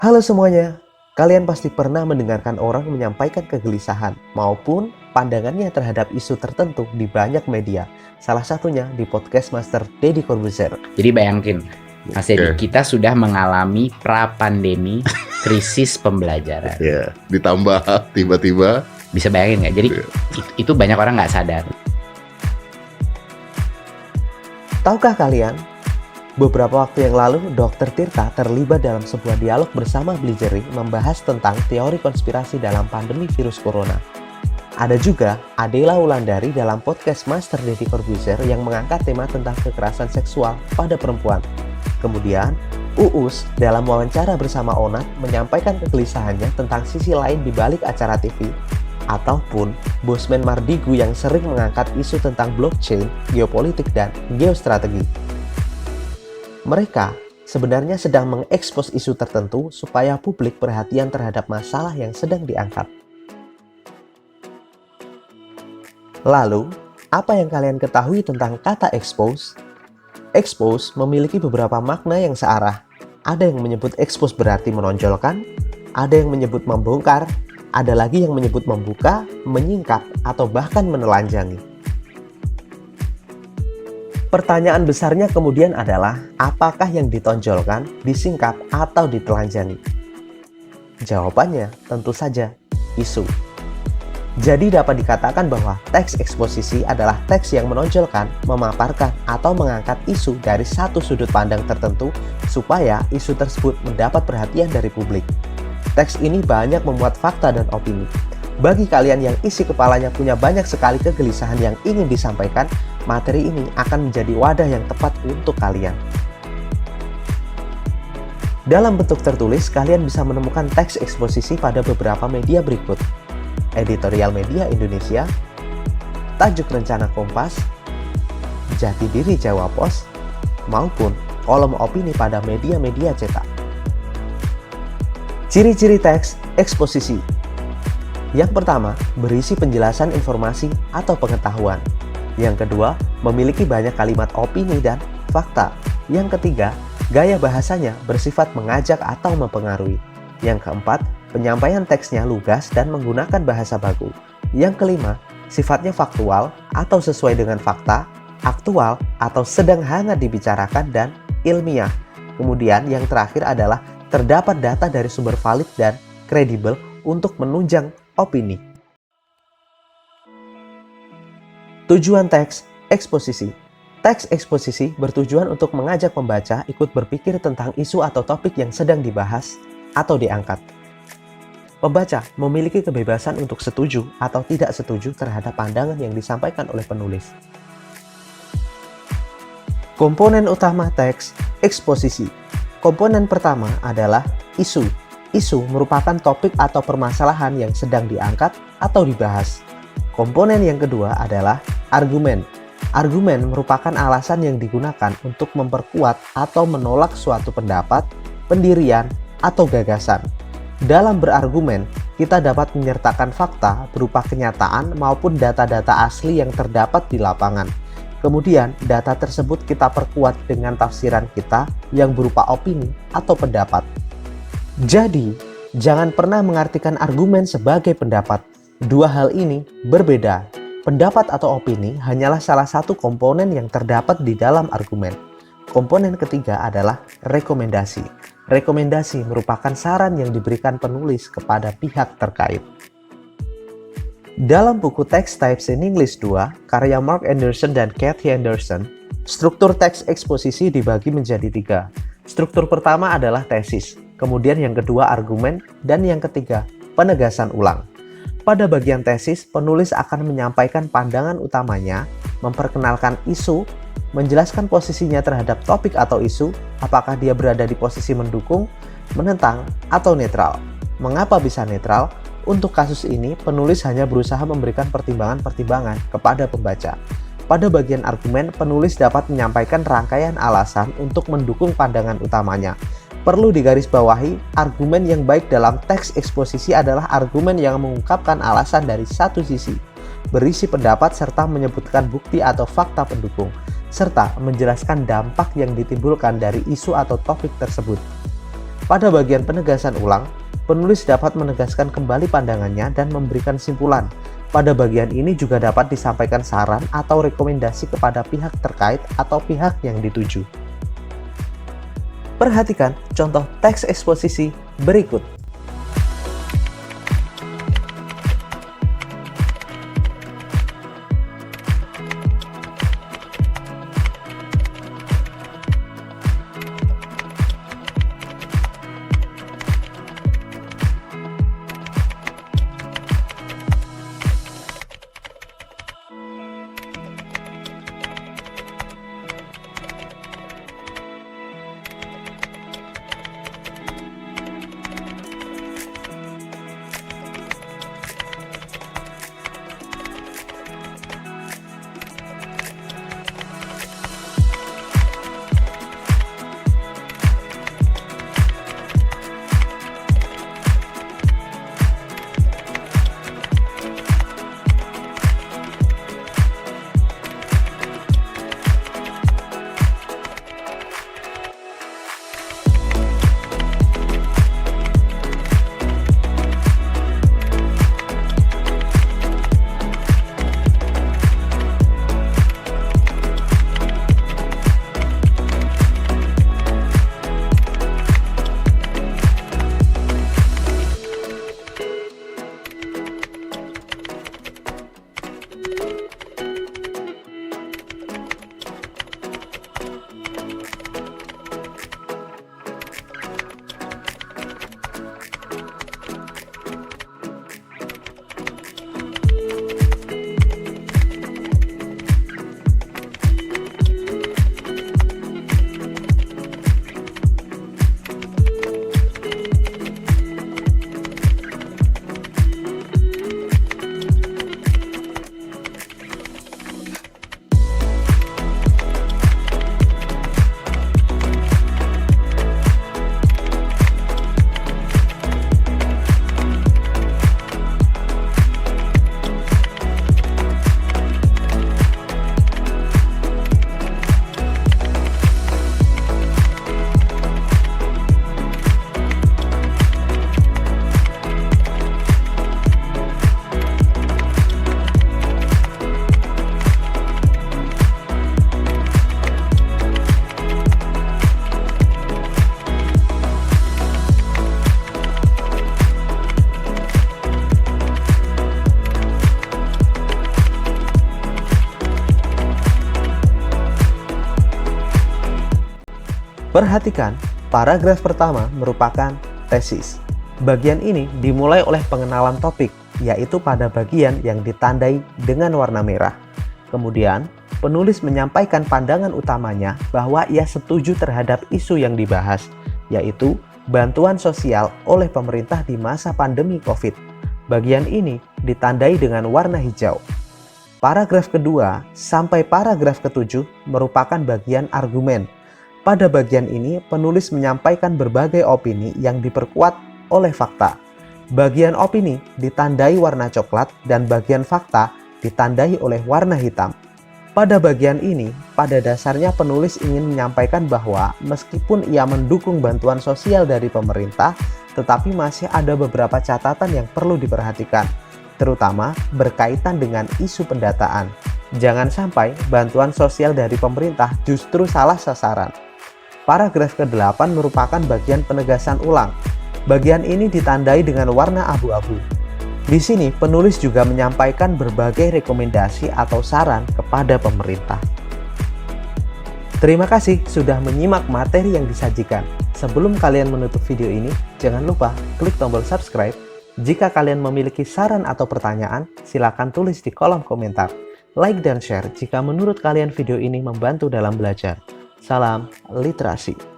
Halo semuanya, kalian pasti pernah mendengarkan orang menyampaikan kegelisahan maupun pandangannya terhadap isu tertentu di banyak media. Salah satunya di podcast Master Deddy Corbuzier. Jadi bayangin, Mas Deddy, kita sudah mengalami pra-pandemi krisis pembelajaran. Ya, ditambah tiba-tiba. Bisa bayangin nggak? Jadi itu banyak orang nggak sadar. Tahukah kalian, beberapa waktu yang lalu Dr. Tirta terlibat dalam sebuah dialog bersama Bligeri membahas tentang teori konspirasi dalam pandemi virus corona. Ada juga Adela Wulandari dalam podcast Master Deddy Corbuzier yang mengangkat tema tentang kekerasan seksual pada perempuan. Kemudian, Uus dalam wawancara bersama Onat menyampaikan kegelisahannya tentang sisi lain di balik acara TV, ataupun Bosman Mardigu yang sering mengangkat isu tentang blockchain, geopolitik, dan geostrategi. Mereka sebenarnya sedang mengekspos isu tertentu supaya publik perhatian terhadap masalah yang sedang diangkat. Lalu, apa yang kalian ketahui tentang kata expose? Expose memiliki beberapa makna yang searah. Ada yang menyebut expose berarti menonjolkan, ada yang menyebut membongkar, ada lagi yang menyebut membuka, menyingkap, atau bahkan menelanjangi. Pertanyaan besarnya kemudian adalah, apakah yang ditonjolkan, disingkap, atau ditelanjangi? Jawabannya tentu saja isu. Jadi dapat dikatakan bahwa teks eksposisi adalah teks yang menonjolkan, memaparkan, atau mengangkat isu dari satu sudut pandang tertentu supaya isu tersebut mendapat perhatian dari publik. Teks ini banyak memuat fakta dan opini. Bagi kalian yang isi kepalanya punya banyak sekali kegelisahan yang ingin disampaikan, materi ini akan menjadi wadah yang tepat untuk kalian. Dalam bentuk tertulis, kalian bisa menemukan teks eksposisi pada beberapa media berikut: Editorial Media Indonesia, Tajuk Rencana Kompas, Jati Diri Jawa Pos, maupun kolom opini pada media-media cetak. Ciri-ciri teks eksposisi. Yang pertama, berisi penjelasan informasi atau pengetahuan. Yang kedua, memiliki banyak kalimat opini dan fakta. Yang ketiga, gaya bahasanya bersifat mengajak atau mempengaruhi. Yang keempat, penyampaian teksnya lugas dan menggunakan bahasa baku. Yang kelima, sifatnya faktual atau sesuai dengan fakta, aktual atau sedang hangat dibicarakan, dan ilmiah. Kemudian yang terakhir adalah terdapat data dari sumber valid dan kredibel untuk menunjang opini. Tujuan teks eksposisi. Teks eksposisi bertujuan untuk mengajak pembaca ikut berpikir tentang isu atau topik yang sedang dibahas atau diangkat. Pembaca memiliki kebebasan untuk setuju atau tidak setuju terhadap pandangan yang disampaikan oleh penulis. Komponen utama teks eksposisi. Komponen pertama adalah isu. Isu merupakan topik atau permasalahan yang sedang diangkat atau dibahas. Komponen yang kedua adalah argumen. Argumen merupakan alasan yang digunakan untuk memperkuat atau menolak suatu pendapat, pendirian, atau gagasan. Dalam berargumen, kita dapat menyertakan fakta berupa kenyataan maupun data-data asli yang terdapat di lapangan. Kemudian, data tersebut kita perkuat dengan tafsiran kita yang berupa opini atau pendapat. Jadi, jangan pernah mengartikan argumen sebagai pendapat. Dua hal ini berbeda. Pendapat atau opini hanyalah salah satu komponen yang terdapat di dalam argumen. Komponen ketiga adalah rekomendasi. Rekomendasi merupakan saran yang diberikan penulis kepada pihak terkait. Dalam buku Text Types in English 2, karya Mark Anderson dan Kathy Anderson, struktur teks eksposisi dibagi menjadi 3. Struktur pertama adalah tesis, kemudian yang kedua argumen, dan yang ketiga penegasan ulang. Pada bagian tesis, penulis akan menyampaikan pandangan utamanya, memperkenalkan isu, menjelaskan posisinya terhadap topik atau isu, apakah dia berada di posisi mendukung, menentang, atau netral. Mengapa bisa netral? Untuk kasus ini, penulis hanya berusaha memberikan pertimbangan-pertimbangan kepada pembaca. Pada bagian argumen, penulis dapat menyampaikan rangkaian alasan untuk mendukung pandangan utamanya. Perlu digarisbawahi, argumen yang baik dalam teks eksposisi adalah argumen yang mengungkapkan alasan dari satu sisi, berisi pendapat serta menyebutkan bukti atau fakta pendukung, serta menjelaskan dampak yang ditimbulkan dari isu atau topik tersebut. Pada bagian penegasan ulang, penulis dapat menegaskan kembali pandangannya dan memberikan simpulan. Pada bagian ini juga dapat disampaikan saran atau rekomendasi kepada pihak terkait atau pihak yang dituju. Perhatikan contoh teks eksposisi berikut. Perhatikan, paragraf pertama merupakan tesis. Bagian ini dimulai oleh pengenalan topik, yaitu pada bagian yang ditandai dengan warna merah. Kemudian, penulis menyampaikan pandangan utamanya bahwa ia setuju terhadap isu yang dibahas, yaitu bantuan sosial oleh pemerintah di masa pandemi COVID. Bagian ini ditandai dengan warna hijau. Paragraf kedua sampai paragraf ketujuh merupakan bagian argumen. Pada bagian ini, penulis menyampaikan berbagai opini yang diperkuat oleh fakta. Bagian opini ditandai warna coklat dan bagian fakta ditandai oleh warna hitam. Pada bagian ini, pada dasarnya penulis ingin menyampaikan bahwa meskipun ia mendukung bantuan sosial dari pemerintah, tetapi masih ada beberapa catatan yang perlu diperhatikan, terutama berkaitan dengan isu pendataan. Jangan sampai bantuan sosial dari pemerintah justru salah sasaran. Paragraf ke-8 merupakan bagian penegasan ulang. Bagian ini ditandai dengan warna abu-abu. Di sini penulis juga menyampaikan berbagai rekomendasi atau saran kepada pemerintah. Terima kasih sudah menyimak materi yang disajikan. Sebelum kalian menutup video ini, jangan lupa klik tombol subscribe. Jika kalian memiliki saran atau pertanyaan, silakan tulis di kolom komentar. Like dan share jika menurut kalian video ini membantu dalam belajar. Salam literasi.